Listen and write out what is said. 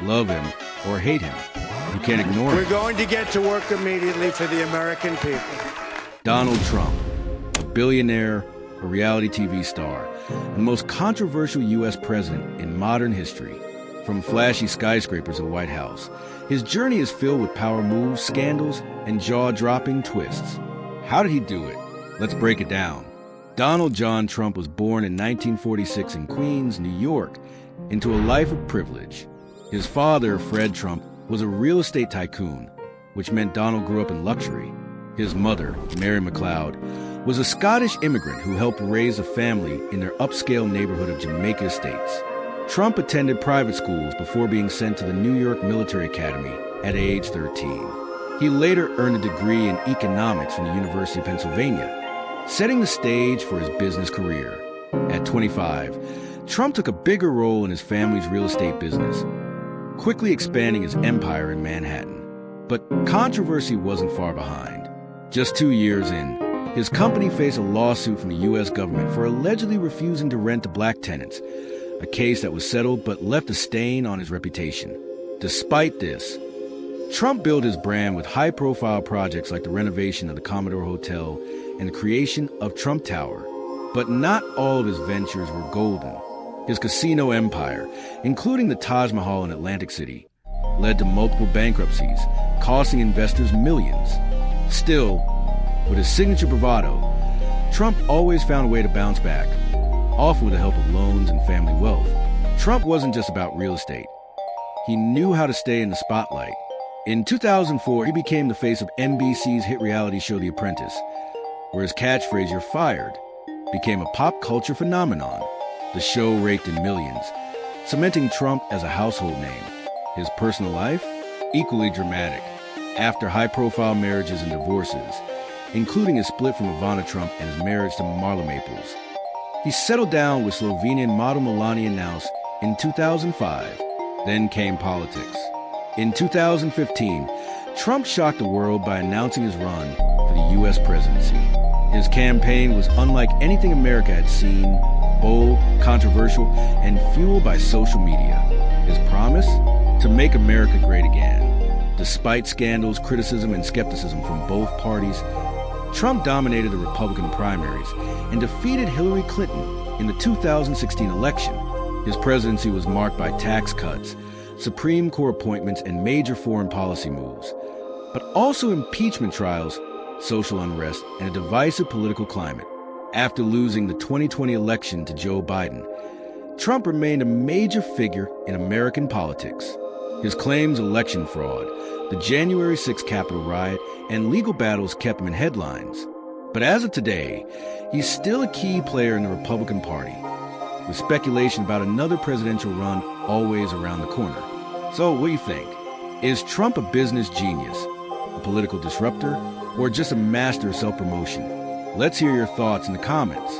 Love him or hate him, you can't ignore We're him. going to get to work immediately for the American people. Donald Trump, a billionaire, a reality TV star, and the most controversial U.S. president in modern history. From flashy skyscrapers to the White House, his journey is filled with power moves, scandals, and jaw-dropping twists. How did he do it? Let's break it down. Donald John Trump was born in 1946 in Queens, New York, into a life of privilege. His father, Fred Trump, was a real estate tycoon, which meant Donald grew up in luxury. His mother, Mary McLeod, was a Scottish immigrant who helped raise a family in their upscale neighborhood of Jamaica Estates. Trump attended private schools before being sent to the New York Military Academy at age 13. He later earned a degree in economics from the University of Pennsylvania, setting the stage for his business career. At 25, Trump took a bigger role in his family's real estate business, quickly expanding his empire in Manhattan. But controversy wasn't far behind. Just 2 years in, his company faced a lawsuit from the U.S. government for allegedly refusing to rent to black tenants, a case that was settled but left a stain on his reputation. Despite this, Trump built his brand with high-profile projects like the renovation of the Commodore Hotel and the creation of Trump Tower. But not all of his ventures were golden. His casino empire, including the Taj Mahal in Atlantic City, led to multiple bankruptcies, costing investors millions. Still, with his signature bravado, Trump always found a way to bounce back, often with the help of loans and family wealth. Trump wasn't just about real estate. He knew how to stay in the spotlight. In 2004, he became the face of NBC's hit reality show The Apprentice, where his catchphrase, "You're fired," became a pop culture phenomenon. The show raked in millions, cementing Trump as a household name. His personal life? Equally dramatic. After high-profile marriages and divorces, including his split from Ivana Trump and his marriage to Marla Maples, he settled down with Slovenian model Melania Naus in 2005. Then came politics. In 2015, Trump shocked the world by announcing his run for the U.S. presidency. His campaign was unlike anything America had seen, bold, controversial, and fueled by social media. His promise? To make America great again. Despite scandals, criticism, and skepticism from both parties, Trump dominated the Republican primaries and defeated Hillary Clinton in the 2016 election. His presidency was marked by tax cuts, Supreme Court appointments, and major foreign policy moves, but also impeachment trials, social unrest, and a divisive political climate. After losing the 2020 election to Joe Biden, Trump remained a major figure in American politics. His claims of election fraud, the January 6th Capitol riot, and legal battles kept him in headlines. But as of today, he's still a key player in the Republican Party, with speculation about another presidential run always around the corner. So what do you think? Is Trump a business genius, a political disruptor, or just a master of self-promotion? Let's hear your thoughts in the comments.